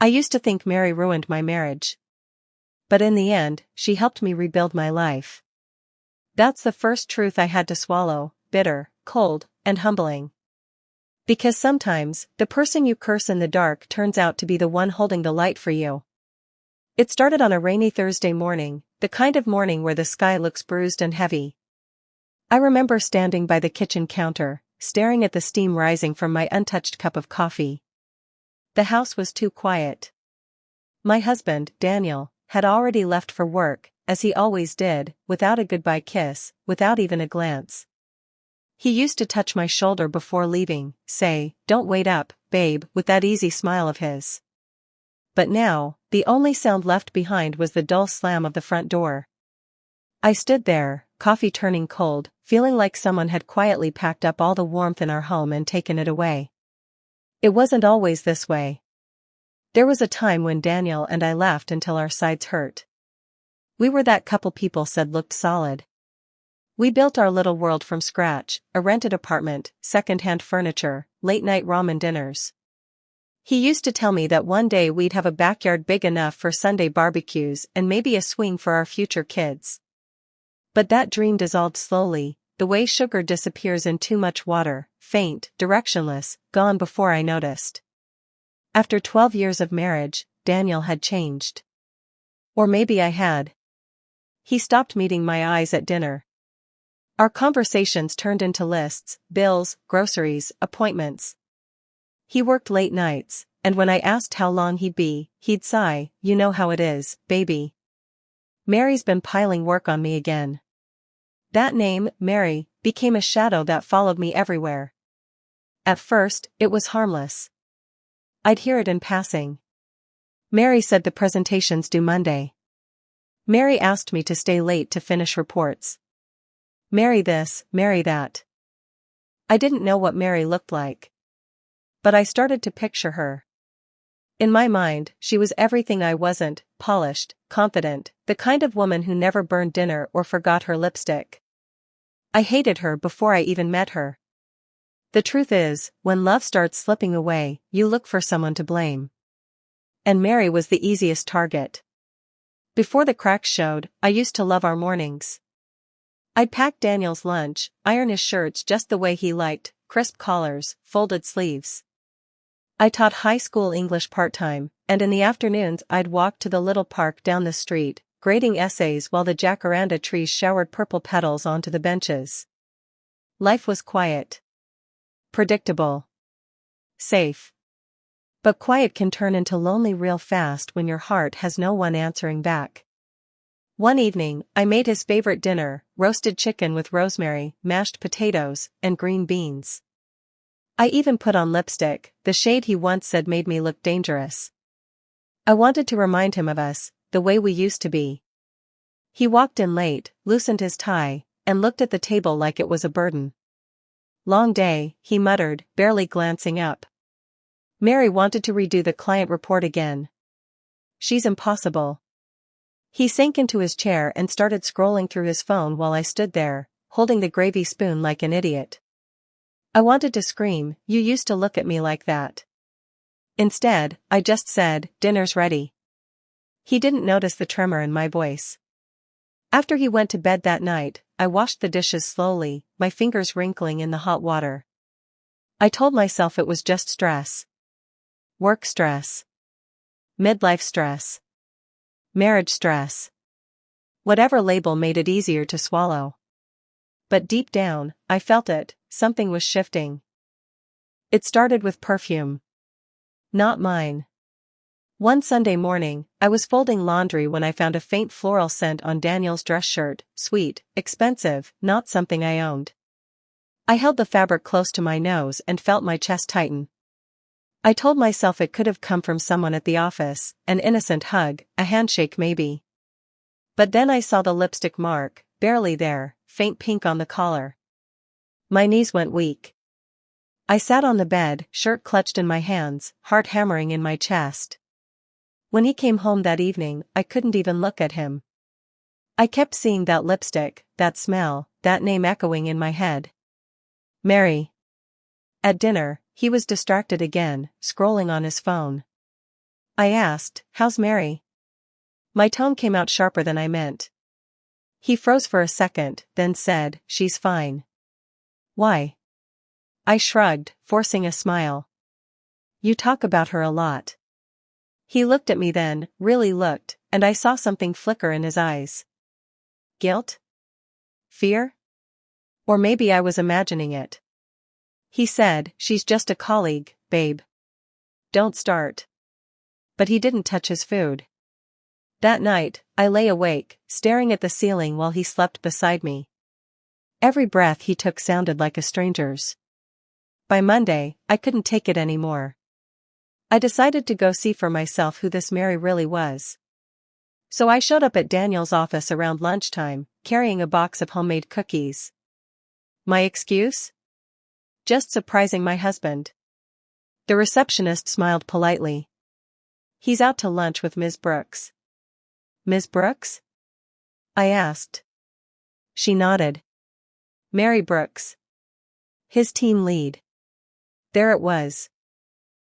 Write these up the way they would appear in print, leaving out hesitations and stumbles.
I used to think Mary ruined my marriage. But in the end, she helped me rebuild my life. That's the first truth I had to swallow, bitter, cold, and humbling. Because sometimes, the person you curse in the dark turns out to be the one holding the light for you. It started on a rainy Thursday morning, the kind of morning where the sky looks bruised and heavy. I remember standing by the kitchen counter, staring at the steam rising from my untouched cup of coffee. The house was too quiet. My husband, Daniel, had already left for work, as he always did, without a goodbye kiss, without even a glance. He used to touch my shoulder before leaving, say, "Don't wait up, babe," with that easy smile of his. But now, the only sound left behind was the dull slam of the front door. I stood there, coffee turning cold, feeling like someone had quietly packed up all the warmth in our home and taken it away. It wasn't always this way. There was a time when Daniel and I laughed until our sides hurt. We were that couple people said looked solid. We built our little world from scratch, a rented apartment, second-hand furniture, late-night ramen dinners. He used to tell me that one day we'd have a backyard big enough for Sunday barbecues and maybe a swing for our future kids. But that dream dissolved slowly, the way sugar disappears in too much water, faint, directionless, gone before I noticed. After 12 years of marriage, Daniel had changed. Or maybe I had. He stopped meeting my eyes at dinner. Our conversations turned into lists, bills, groceries, appointments. He worked late nights, and when I asked how long he'd be, he'd sigh, "You know how it is, baby. Mary's been piling work on me again." That name, Mary, became a shadow that followed me everywhere. At first, it was harmless. I'd hear it in passing. "Mary said the presentation's due Monday." "Mary asked me to stay late to finish reports." "Mary this, Mary that." I didn't know what Mary looked like. But I started to picture her. In my mind, she was everything I wasn't: polished, confident, the kind of woman who never burned dinner or forgot her lipstick. I hated her before I even met her. The truth is, when love starts slipping away, you look for someone to blame. And Mary was the easiest target. Before the cracks showed, I used to love our mornings. I'd pack Daniel's lunch, iron his shirts just the way he liked, crisp collars, folded sleeves. I taught high school English part-time, and in the afternoons I'd walk to the little park down the street, grading essays while the jacaranda trees showered purple petals onto the benches. Life was quiet. Predictable. Safe. But quiet can turn into lonely real fast when your heart has no one answering back. One evening, I made his favorite dinner, roasted chicken with rosemary, mashed potatoes, and green beans. I even put on lipstick, the shade he once said made me look dangerous. I wanted to remind him of us, the way we used to be. He walked in late, loosened his tie, and looked at the table like it was a burden. "Long day," he muttered, barely glancing up. "Mary wanted to redo the client report again. She's impossible." He sank into his chair and started scrolling through his phone while I stood there, holding the gravy spoon like an idiot. I wanted to scream, "You used to look at me like that." Instead, I just said, "Dinner's ready." He didn't notice the tremor in my voice. After he went to bed that night, I washed the dishes slowly, my fingers wrinkling in the hot water. I told myself it was just stress. Work stress. Midlife stress. Marriage stress. Whatever label made it easier to swallow. But deep down, I felt it, something was shifting. It started with perfume. Not mine. One Sunday morning, I was folding laundry when I found a faint floral scent on Daniel's dress shirt, sweet, expensive, not something I owned. I held the fabric close to my nose and felt my chest tighten. I told myself it could have come from someone at the office, an innocent hug, a handshake maybe. But then I saw the lipstick mark, barely there, faint pink on the collar. My knees went weak. I sat on the bed, shirt clutched in my hands, heart hammering in my chest. When he came home that evening, I couldn't even look at him. I kept seeing that lipstick, that smell, that name echoing in my head. Mary. At dinner, he was distracted again, scrolling on his phone. I asked, "How's Mary?" My tone came out sharper than I meant. He froze for a second, then said, "She's fine." "Why?" I shrugged, forcing a smile. "You talk about her a lot." He looked at me then, really looked, and I saw something flicker in his eyes. Guilt? Fear? Or maybe I was imagining it. He said, "She's just a colleague, babe. Don't start." But he didn't touch his food. That night, I lay awake, staring at the ceiling while he slept beside me. Every breath he took sounded like a stranger's. By Monday, I couldn't take it anymore. I decided to go see for myself who this Mary really was. So I showed up at Daniel's office around lunchtime, carrying a box of homemade cookies. My excuse? Just surprising my husband. The receptionist smiled politely. "He's out to lunch with Ms. Brooks." "Ms. Brooks?" I asked. She nodded. "Mary Brooks. His team lead." There it was.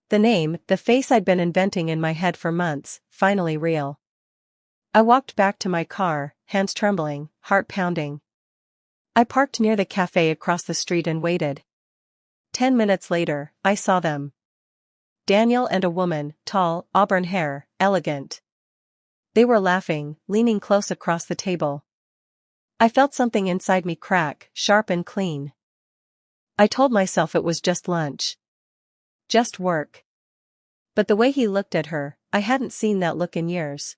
The name, the face I'd been inventing in my head for months, finally real. I walked back to my car, hands trembling, heart pounding. I parked near the cafe across the street and waited. 10 minutes later, I saw them. Daniel and a woman, tall, auburn hair, elegant. They were laughing, leaning close across the table. I felt something inside me crack, sharp and clean. I told myself it was just lunch. Just work. But the way he looked at her, I hadn't seen that look in years.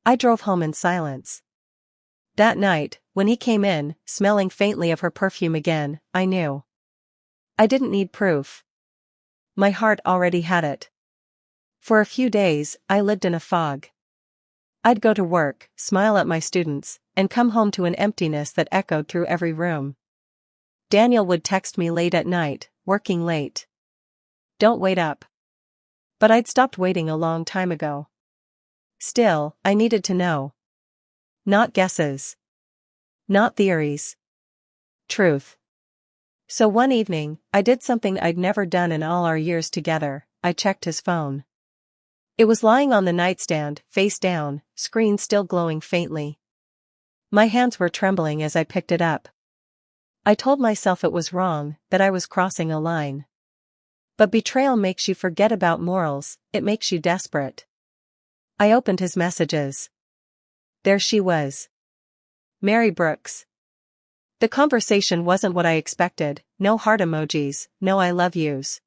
I drove home in silence. That night, when he came in, smelling faintly of her perfume again, I knew. I didn't need proof. My heart already had it. For a few days, I lived in a fog. I'd go to work, smile at my students, and come home to an emptiness that echoed through every room. Daniel would text me late at night, working late. "Don't wait up." But I'd stopped waiting a long time ago. Still, I needed to know. Not guesses. Not theories. Truth. So one evening, I did something I'd never done in all our years together. I checked his phone. It was lying on the nightstand, face down, screen still glowing faintly. My hands were trembling as I picked it up. I told myself it was wrong, that I was crossing a line. But betrayal makes you forget about morals, it makes you desperate. I opened his messages. There she was. Mary Brooks. The conversation wasn't what I expected, no heart emojis, no I love yous.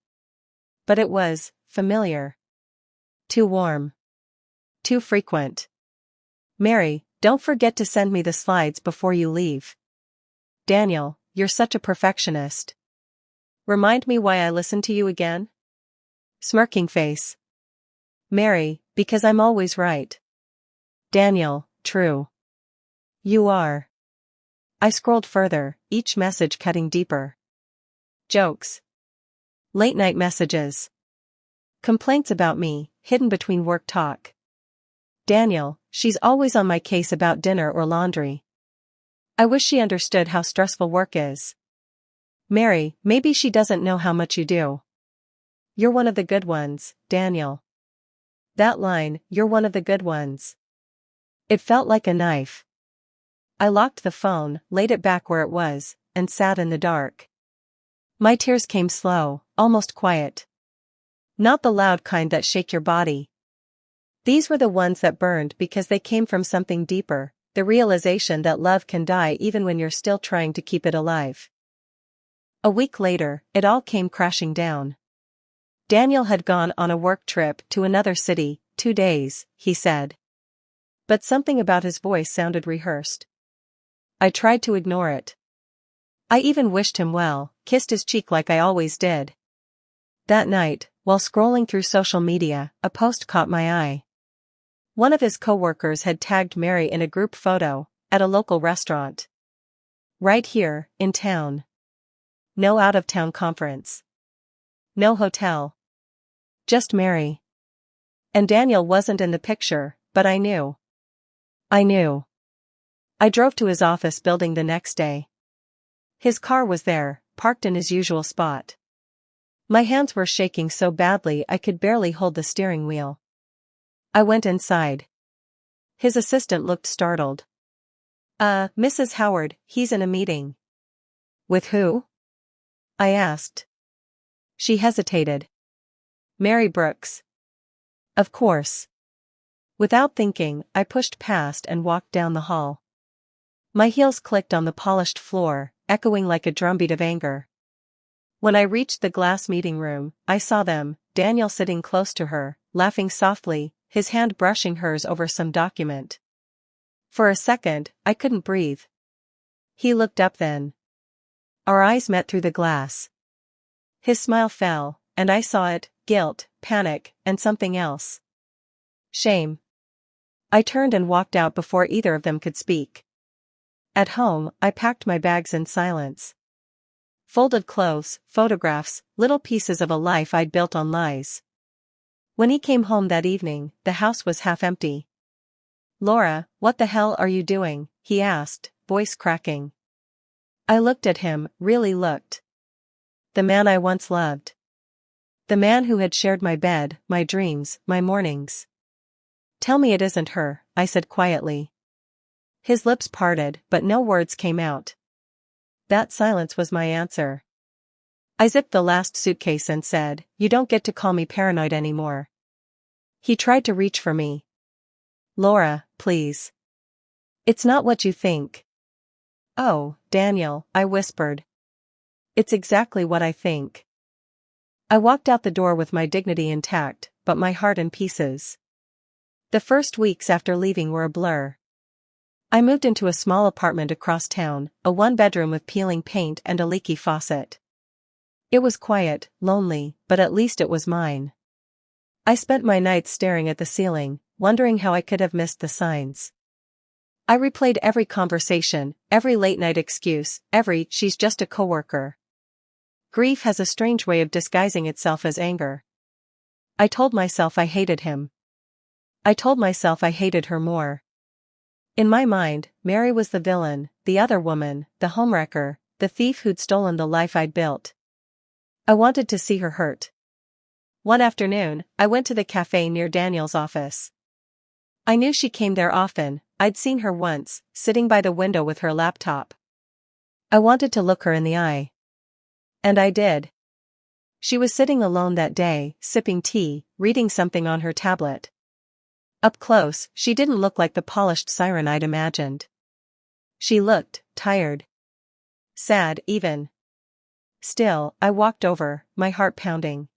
But it was familiar. Too warm. Too frequent. "Mary, don't forget to send me the slides before you leave." "Daniel, you're such a perfectionist. Remind me why I listen to you again?" Smirking face. "Mary, because I'm always right." "Daniel, true. You are." I scrolled further, each message cutting deeper. Jokes. Late night messages. Complaints about me, hidden between work talk. "Daniel, she's always on my case about dinner or laundry. I wish she understood how stressful work is." "Mary, maybe she doesn't know how much you do. You're one of the good ones, Daniel." That line, "You're one of the good ones." It felt like a knife. I locked the phone, laid it back where it was, and sat in the dark. My tears came slow, almost quiet. Not the loud kind that shake your body. These were the ones that burned because they came from something deeper, the realization that love can die even when you're still trying to keep it alive. A week later, it all came crashing down. Daniel had gone on a work trip to another city, 2 days, he said. But something about his voice sounded rehearsed. I tried to ignore it. I even wished him well, kissed his cheek like I always did. That night, while scrolling through social media, a post caught my eye. One of his coworkers had tagged Mary in a group photo, at a local restaurant. Right here, in town. No out-of-town conference. No hotel. Just Mary. And Daniel wasn't in the picture, but I knew. I knew. I drove to his office building the next day. His car was there, parked in his usual spot. My hands were shaking so badly I could barely hold the steering wheel. I went inside. His assistant looked startled. Mrs. Howard, he's in a meeting." "With who?" I asked. She hesitated. "Mary Brooks." "Of course." Without thinking, I pushed past and walked down the hall. My heels clicked on the polished floor, echoing like a drumbeat of anger. When I reached the glass meeting room, I saw them, Daniel sitting close to her, laughing softly, his hand brushing hers over some document. For a second, I couldn't breathe. He looked up then. Our eyes met through the glass. His smile fell, and I saw it, guilt, panic, and something else. Shame. I turned and walked out before either of them could speak. At home, I packed my bags in silence. Folded clothes, photographs, little pieces of a life I'd built on lies. When he came home that evening, the house was half empty. "Laura, what the hell are you doing?" he asked, voice cracking. I looked at him, really looked. The man I once loved. The man who had shared my bed, my dreams, my mornings. "Tell me it isn't her," I said quietly. His lips parted, but no words came out. That silence was my answer. I zipped the last suitcase and said, "You don't get to call me paranoid anymore." He tried to reach for me. "Laura, please. It's not what you think." "Oh, Daniel," I whispered. "It's exactly what I think." I walked out the door with my dignity intact, but my heart in pieces. The first weeks after leaving were a blur. I moved into a small apartment across town, a one-bedroom with peeling paint and a leaky faucet. It was quiet, lonely, but at least it was mine. I spent my nights staring at the ceiling, wondering how I could have missed the signs. I replayed every conversation, every late-night excuse, every "she's just a coworker." Grief has a strange way of disguising itself as anger. I told myself I hated him. I told myself I hated her more. In my mind, Mary was the villain, the other woman, the homewrecker, the thief who'd stolen the life I'd built. I wanted to see her hurt. One afternoon, I went to the cafe near Daniel's office. I knew she came there often, I'd seen her once, sitting by the window with her laptop. I wanted to look her in the eye. And I did. She was sitting alone that day, sipping tea, reading something on her tablet. Up close, she didn't look like the polished siren I'd imagined. She looked tired. Sad, even. Still, I walked over, my heart pounding.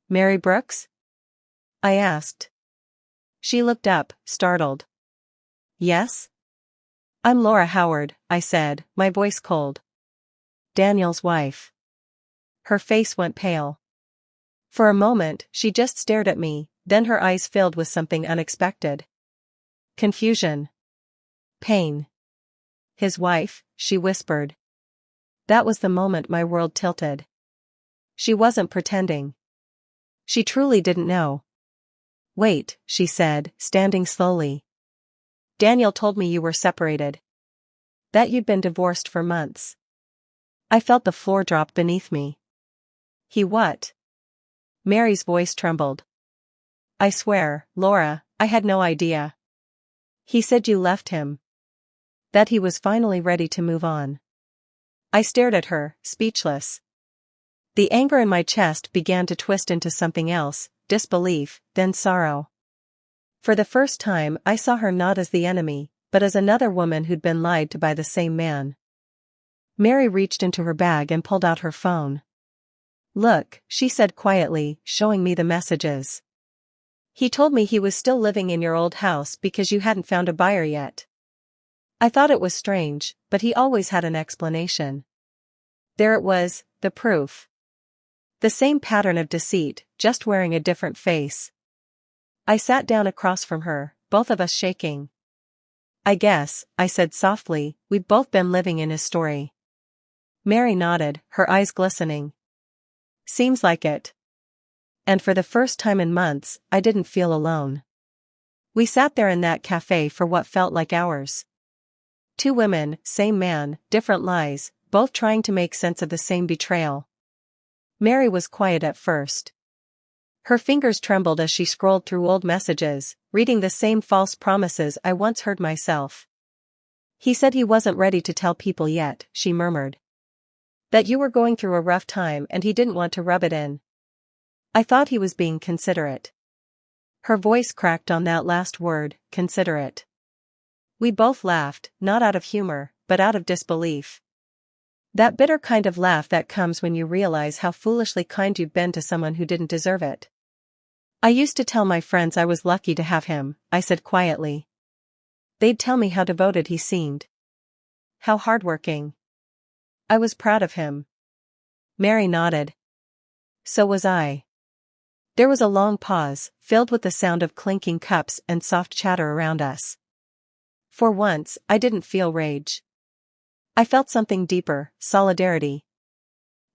"Mary Brooks?" I asked. She looked up, startled. "Yes?" "I'm Laura Howard," I said, my voice cold. "Daniel's wife." Her face went pale. For a moment, she just stared at me, then her eyes filled with something unexpected. Confusion. Pain. "His wife," she whispered. That was the moment my world tilted. She wasn't pretending. She truly didn't know. "Wait," she said, standing slowly. "Daniel told me you were separated. That you'd been divorced for months." I felt the floor drop beneath me. "He what?" Mary's voice trembled. "I swear, Laura, I had no idea." "He said you left him. That he was finally ready to move on." I stared at her, speechless. The anger in my chest began to twist into something else, disbelief, then sorrow. For the first time I saw her not as the enemy, but as another woman who'd been lied to by the same man. Mary reached into her bag and pulled out her phone. "Look," she said quietly, showing me the messages. "He told me he was still living in your old house because you hadn't found a buyer yet." I thought it was strange, but he always had an explanation. There it was, the proof. The same pattern of deceit, just wearing a different face. I sat down across from her, both of us shaking. "I guess," I said softly, "we've both been living in his story." Mary nodded, her eyes glistening. "Seems like it." And for the first time in months, I didn't feel alone. We sat there in that cafe for what felt like hours. Two women, same man, different lies, both trying to make sense of the same betrayal. Mary was quiet at first. Her fingers trembled as she scrolled through old messages, reading the same false promises I once heard myself. He said he wasn't ready to tell people yet, she murmured. That you were going through a rough time and he didn't want to rub it in. I thought he was being considerate. Her voice cracked on that last word, considerate. We both laughed, not out of humor, but out of disbelief. That bitter kind of laugh that comes when you realize how foolishly kind you've been to someone who didn't deserve it. I used to tell my friends I was lucky to have him, I said quietly. They'd tell me how devoted he seemed. How hardworking. I was proud of him. Mary nodded. So was I. There was a long pause, filled with the sound of clinking cups and soft chatter around us. For once, I didn't feel rage. I felt something deeper, solidarity.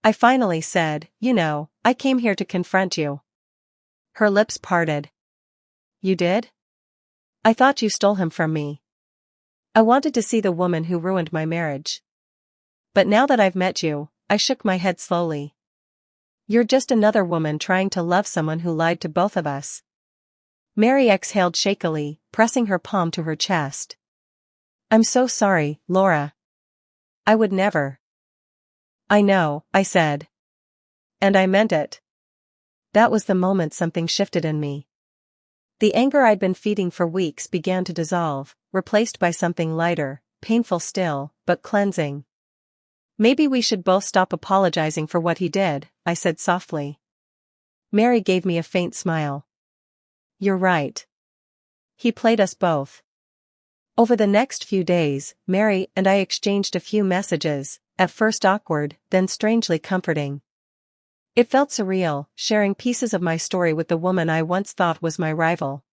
I finally said, you know, I came here to confront you. Her lips parted. You did? I thought you stole him from me. I wanted to see the woman who ruined my marriage. But now that I've met you, I shook my head slowly. You're just another woman trying to love someone who lied to both of us. Mary exhaled shakily, pressing her palm to her chest. I'm so sorry, Laura. I would never. I know, I said. And I meant it. That was the moment something shifted in me. The anger I'd been feeding for weeks began to dissolve, replaced by something lighter, painful still, but cleansing. Maybe we should both stop apologizing for what he did, I said softly. Mary gave me a faint smile. You're right. He played us both. Over the next few days, Mary and I exchanged a few messages, at first awkward, then strangely comforting. It felt surreal, sharing pieces of my story with the woman I once thought was my rival.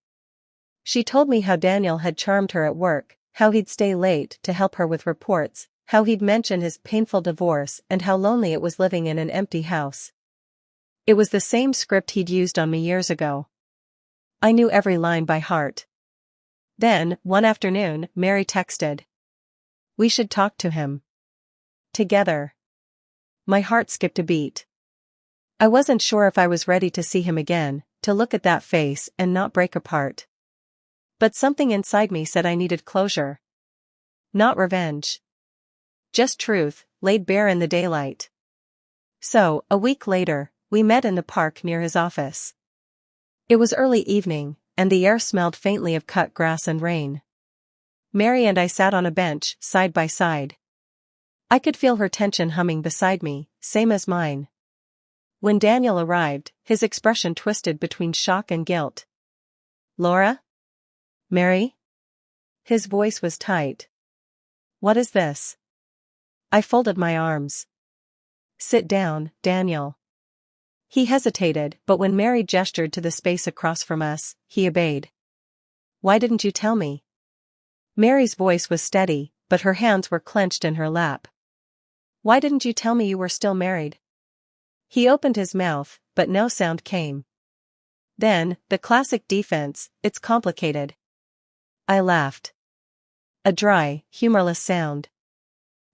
She told me how Daniel had charmed her at work, how he'd stay late to help her with reports, how he'd mention his painful divorce and how lonely it was living in an empty house. It was the same script he'd used on me years ago. I knew every line by heart. Then, one afternoon, Mary texted. We should talk to him. Together. My heart skipped a beat. I wasn't sure if I was ready to see him again, to look at that face and not break apart. But something inside me said I needed closure. Not revenge. Just truth, laid bare in the daylight. So, a week later, we met in the park near his office. It was early evening, and the air smelled faintly of cut grass and rain. Mary and I sat on a bench, side by side. I could feel her tension humming beside me, same as mine. When Daniel arrived, his expression twisted between shock and guilt. Laura? Mary? His voice was tight. What is this? I folded my arms. Sit down, Daniel. He hesitated, but when Mary gestured to the space across from us, he obeyed. Why didn't you tell me? Mary's voice was steady, but her hands were clenched in her lap. Why didn't you tell me you were still married? He opened his mouth, but no sound came. Then, the classic defense, it's complicated. I laughed. A dry, humorless sound.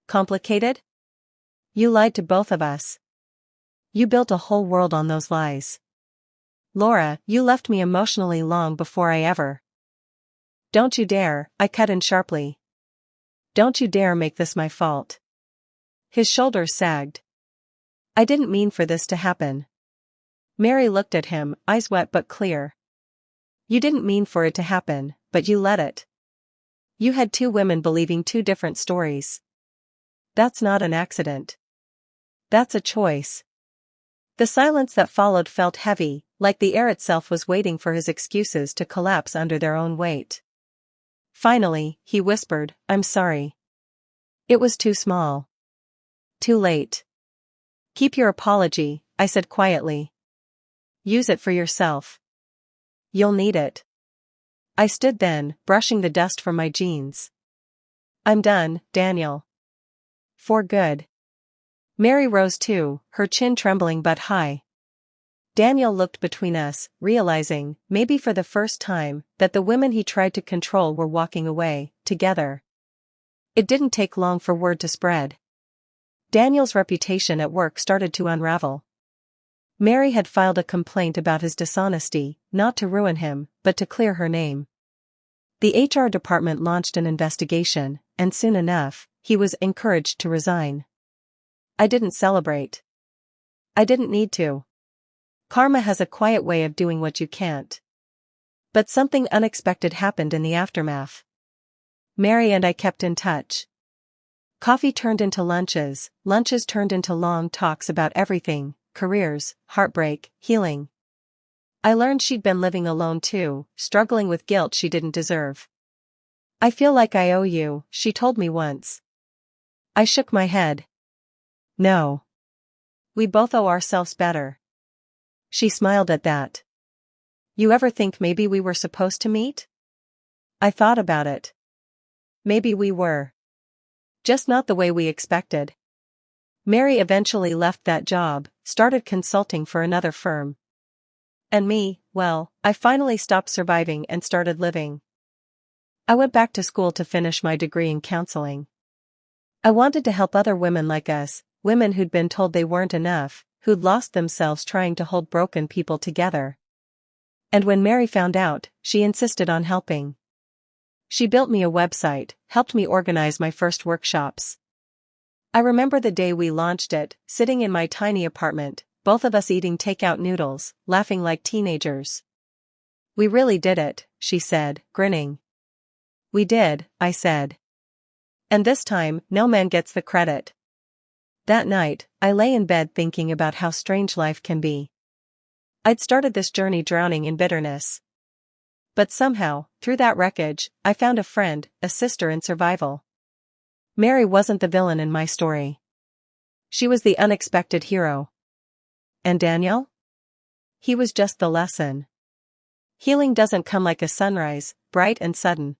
Complicated? You lied to both of us. You built a whole world on those lies. Laura, you left me emotionally long before I ever. Don't you dare, I cut in sharply. Don't you dare make this my fault. His shoulders sagged. I didn't mean for this to happen. Mary looked at him, eyes wet but clear. You didn't mean for it to happen, but you let it. You had two women believing two different stories. That's not an accident. That's a choice. The silence that followed felt heavy, like the air itself was waiting for his excuses to collapse under their own weight. Finally, he whispered, I'm sorry. It was too small. Too late. Keep your apology, I said quietly. Use it for yourself. You'll need it. I stood then, brushing the dust from my jeans. I'm done, Daniel. For good. Mary rose too, her chin trembling but high. Daniel looked between us, realizing, maybe for the first time, that the women he tried to control were walking away, together. It didn't take long for word to spread. Daniel's reputation at work started to unravel. Mary had filed a complaint about his dishonesty, not to ruin him, but to clear her name. The HR department launched an investigation, and soon enough, he was encouraged to resign. I didn't celebrate. I didn't need to. Karma has a quiet way of doing what you can't. But something unexpected happened in the aftermath. Mary and I kept in touch. Coffee turned into lunches, lunches turned into long talks about everything: careers, heartbreak, healing. I learned she'd been living alone too, struggling with guilt she didn't deserve. "I feel like I owe you," she told me once. I shook my head. "No. We both owe ourselves better." She smiled at that. "You ever think maybe we were supposed to meet?" I thought about it. Maybe we were. Just not the way we expected. Mary eventually left that job, started consulting for another firm. And me, well, I finally stopped surviving and started living. I went back to school to finish my degree in counseling. I wanted to help other women like us, women who'd been told they weren't enough, who'd lost themselves trying to hold broken people together. And when Mary found out, she insisted on helping. She built me a website, helped me organize my first workshops. I remember the day we launched it, sitting in my tiny apartment, both of us eating takeout noodles, laughing like teenagers. "We really did it," she said, grinning. "We did," I said. "And this time, no man gets the credit." That night, I lay in bed thinking about how strange life can be. I'd started this journey drowning in bitterness. But somehow, through that wreckage, I found a friend, a sister in survival. Mary wasn't the villain in my story. She was the unexpected hero. And Daniel? He was just the lesson. Healing doesn't come like a sunrise, bright and sudden.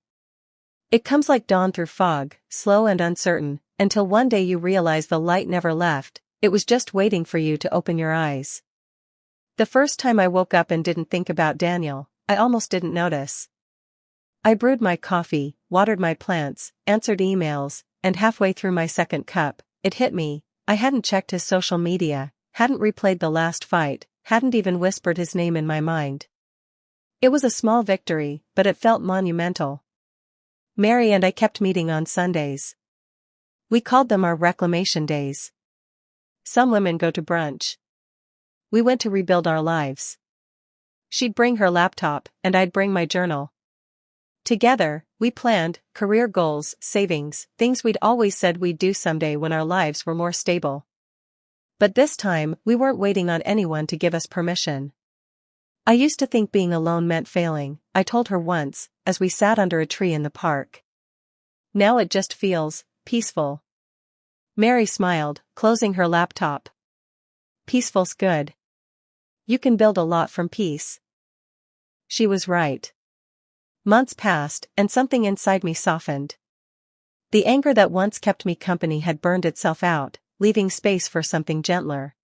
It comes like dawn through fog, slow and uncertain, until one day you realize the light never left, it was just waiting for you to open your eyes. The first time I woke up and didn't think about Daniel, I almost didn't notice. I brewed my coffee, watered my plants, answered emails, and halfway through my second cup, it hit me: I hadn't checked his social media, hadn't replayed the last fight, hadn't even whispered his name in my mind. It was a small victory, but it felt monumental. Mary and I kept meeting on Sundays. We called them our reclamation days. Some women go to brunch. We went to rebuild our lives. She'd bring her laptop, and I'd bring my journal. Together, we planned career goals, savings, things we'd always said we'd do someday when our lives were more stable. But this time, we weren't waiting on anyone to give us permission. "I used to think being alone meant failing," I told her once, as we sat under a tree in the park. "Now it just feels peaceful." Mary smiled, closing her laptop. "Peaceful's good. You can build a lot from peace." She was right. Months passed, and something inside me softened. The anger that once kept me company had burned itself out, leaving space for something gentler.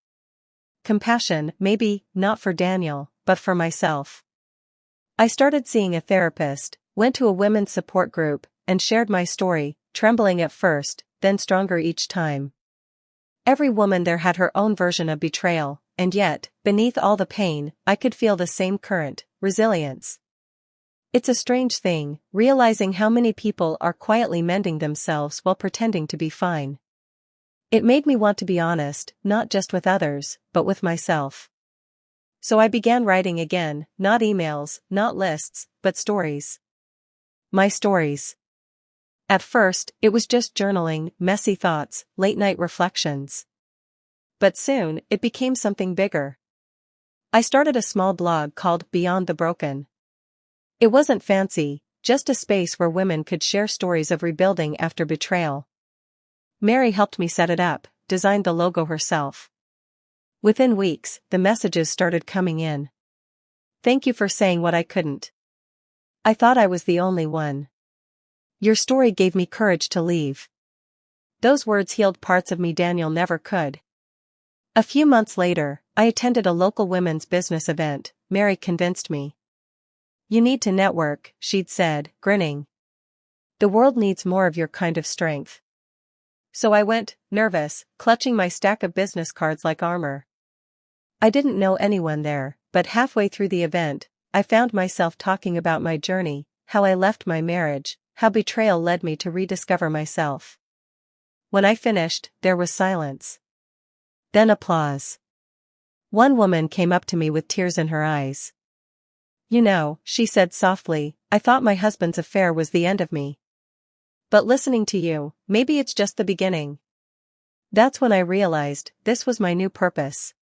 Compassion, maybe, not for Daniel, but for myself. I started seeing a therapist, went to a women's support group, and shared my story, trembling at first, then stronger each time. Every woman there had her own version of betrayal, and yet, beneath all the pain, I could feel the same current: resilience. It's a strange thing, realizing how many people are quietly mending themselves while pretending to be fine. It made me want to be honest, not just with others, but with myself. So I began writing again, not emails, not lists, but stories. My stories. At first, it was just journaling, messy thoughts, late-night reflections. But soon, it became something bigger. I started a small blog called Beyond the Broken. It wasn't fancy, just a space where women could share stories of rebuilding after betrayal. Mary helped me set it up, designed the logo herself. Within weeks, the messages started coming in. "Thank you for saying what I couldn't. I thought I was the only one. Your story gave me courage to leave." Those words healed parts of me Daniel never could. A few months later, I attended a local women's business event. Mary convinced me. "You need to network," she'd said, grinning. "The world needs more of your kind of strength." So I went, nervous, clutching my stack of business cards like armor. I didn't know anyone there, but halfway through the event, I found myself talking about my journey, how I left my marriage, how betrayal led me to rediscover myself. When I finished, there was silence. Then applause. One woman came up to me with tears in her eyes. "You know," she said softly, "I thought my husband's affair was the end of me. But listening to you, maybe it's just the beginning." That's when I realized this was my new purpose.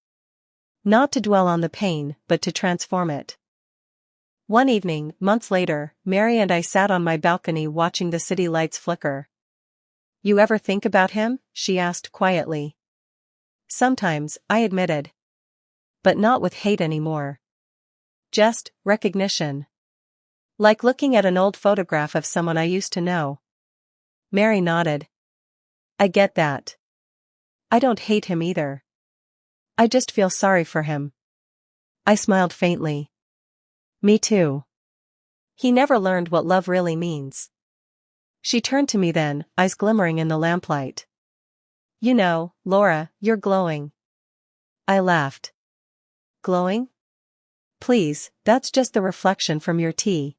Not to dwell on the pain, but to transform it. One evening, months later, Mary and I sat on my balcony watching the city lights flicker. "You ever think about him?" she asked quietly. "Sometimes," I admitted. "But not with hate anymore. Just recognition. Like looking at an old photograph of someone I used to know." Mary nodded. "I get that. I don't hate him either. I just feel sorry for him." I smiled faintly. "Me too. He never learned what love really means." She turned to me then, eyes glimmering in the lamplight. "You know, Laura, you're glowing." I laughed. "Glowing? Please, that's just the reflection from your tea."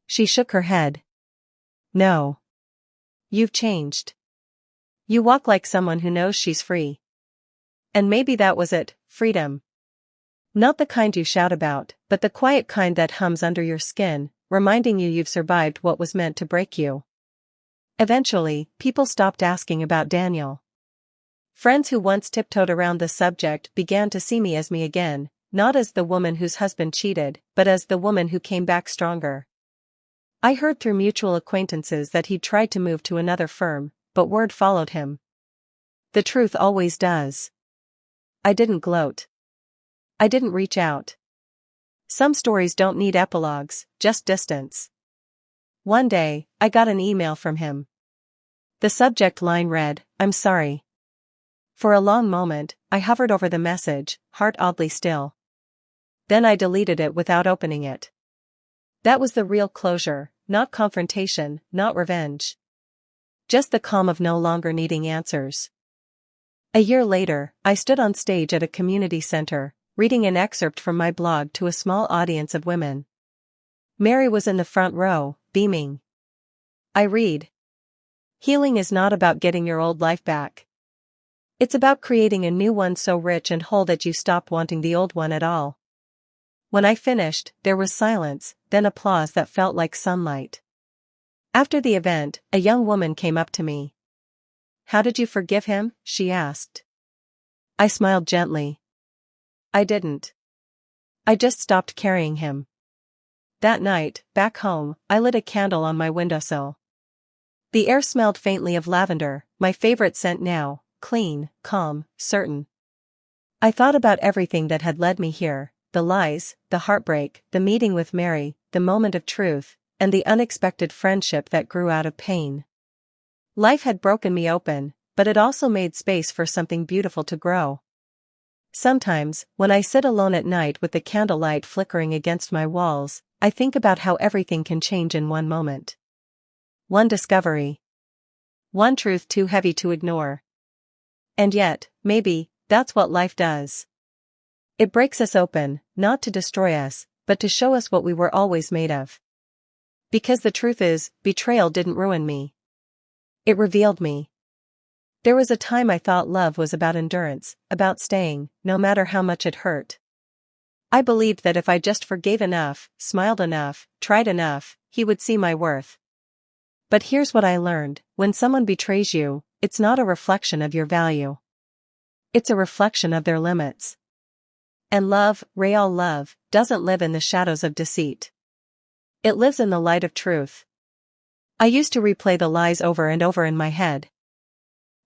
She shook her head. "No. You've changed. You walk like someone who knows she's free." And maybe that was it, freedom. Not the kind you shout about, but the quiet kind that hums under your skin, reminding you you've survived what was meant to break you. Eventually, people stopped asking about Daniel. Friends who once tiptoed around the subject began to see me as me again, not as the woman whose husband cheated, but as the woman who came back stronger. I heard through mutual acquaintances that he'd tried to move to another firm, but word followed him. The truth always does. I didn't gloat. I didn't reach out. Some stories don't need epilogues, just distance. One day, I got an email from him. The subject line read, "I'm sorry." For a long moment, I hovered over the message, heart oddly still. Then I deleted it without opening it. That was the real closure, not confrontation, not revenge. Just the calm of no longer needing answers. A year later, I stood on stage at a community center, reading an excerpt from my blog to a small audience of women. Mary was in the front row, beaming. I read. "Healing is not about getting your old life back. It's about creating a new one so rich and whole that you stop wanting the old one at all." When I finished, there was silence, then applause that felt like sunlight. After the event, a young woman came up to me. "How did you forgive him?" she asked. I smiled gently. "I didn't. I just stopped carrying him." That night, back home, I lit a candle on my windowsill. The air smelled faintly of lavender, my favorite scent now, clean, calm, certain. I thought about everything that had led me here, the lies, the heartbreak, the meeting with Mary, the moment of truth, and the unexpected friendship that grew out of pain. Life had broken me open, but it also made space for something beautiful to grow. Sometimes, when I sit alone at night with the candlelight flickering against my walls, I think about how everything can change in one moment. One discovery. One truth too heavy to ignore. And yet, maybe, that's what life does. It breaks us open, not to destroy us, but to show us what we were always made of. Because the truth is, betrayal didn't ruin me. It revealed me. There was a time I thought love was about endurance, about staying, no matter how much it hurt. I believed that if I just forgave enough, smiled enough, tried enough, he would see my worth. But here's what I learned: when someone betrays you, it's not a reflection of your value. It's a reflection of their limits. And love, real love, doesn't live in the shadows of deceit. It lives in the light of truth. I used to replay the lies over and over in my head.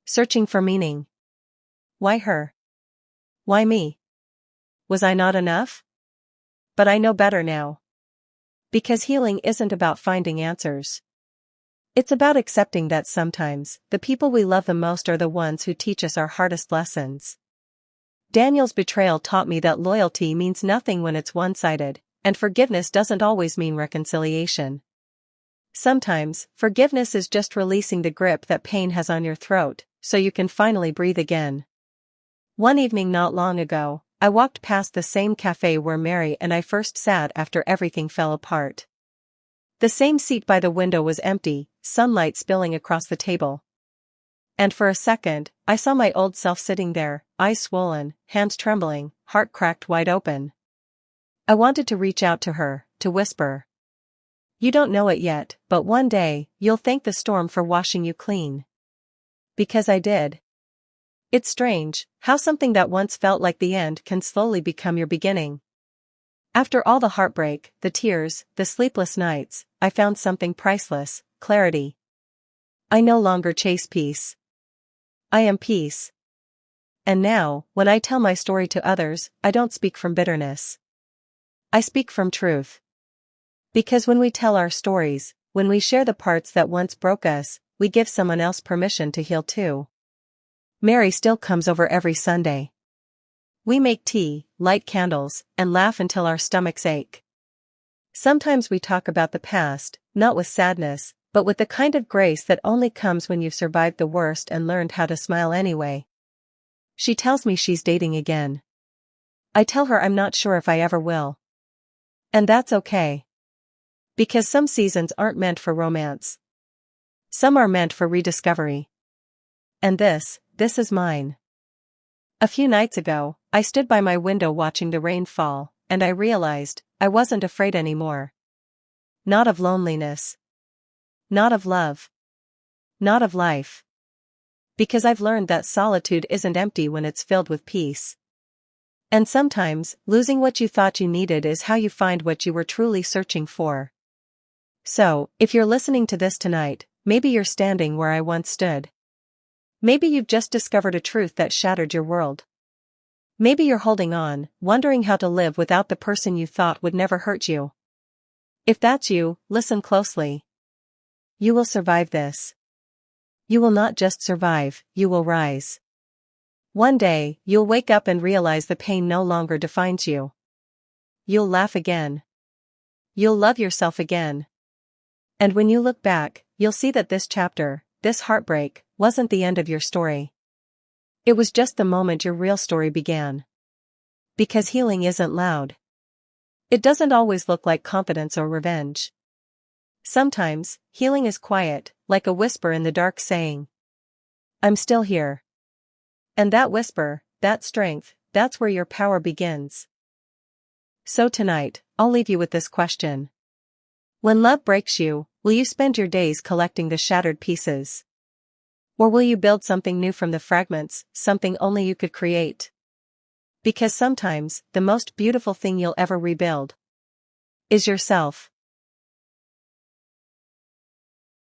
Searching for meaning. Why her? Why me? Was I not enough? But I know better now. Because healing isn't about finding answers. It's about accepting that sometimes, the people we love the most are the ones who teach us our hardest lessons. Daniel's betrayal taught me that loyalty means nothing when it's one-sided, and forgiveness doesn't always mean reconciliation. Sometimes, forgiveness is just releasing the grip that pain has on your throat, so you can finally breathe again. One evening not long ago, I walked past the same cafe where Mary and I first sat after everything fell apart. The same seat by the window was empty, sunlight spilling across the table. And for a second, I saw my old self sitting there, eyes swollen, hands trembling, heart cracked wide open. I wanted to reach out to her, to whisper. You don't know it yet, but one day, you'll thank the storm for washing you clean. Because I did. It's strange, how something that once felt like the end can slowly become your beginning. After all the heartbreak, the tears, the sleepless nights, I found something priceless, clarity. I no longer chase peace. I am peace. And now, when I tell my story to others, I don't speak from bitterness. I speak from truth. Because when we tell our stories, when we share the parts that once broke us, we give someone else permission to heal too. Mary still comes over every Sunday. We make tea, light candles, and laugh until our stomachs ache. Sometimes we talk about the past, not with sadness, but with the kind of grace that only comes when you've survived the worst and learned how to smile anyway. She tells me she's dating again. I tell her I'm not sure if I ever will. And that's okay. Because some seasons aren't meant for romance. Some are meant for rediscovery. And this is mine. A few nights ago, I stood by my window watching the rain fall, and I realized I wasn't afraid anymore. Not of loneliness. Not of love. Not of life. Because I've learned that solitude isn't empty when it's filled with peace. And sometimes, losing what you thought you needed is how you find what you were truly searching for. So, if you're listening to this tonight, maybe you're standing where I once stood. Maybe you've just discovered a truth that shattered your world. Maybe you're holding on, wondering how to live without the person you thought would never hurt you. If that's you, listen closely. You will survive this. You will not just survive, you will rise. One day, you'll wake up and realize the pain no longer defines you. You'll laugh again. You'll love yourself again. And when you look back, you'll see that this chapter, this heartbreak, wasn't the end of your story. It was just the moment your real story began. Because healing isn't loud. It doesn't always look like confidence or revenge. Sometimes, healing is quiet, like a whisper in the dark saying, I'm still here. And that whisper, that strength, that's where your power begins. So tonight, I'll leave you with this question. When love breaks you, will you spend your days collecting the shattered pieces? Or will you build something new from the fragments, something only you could create? Because sometimes, the most beautiful thing you'll ever rebuild is yourself.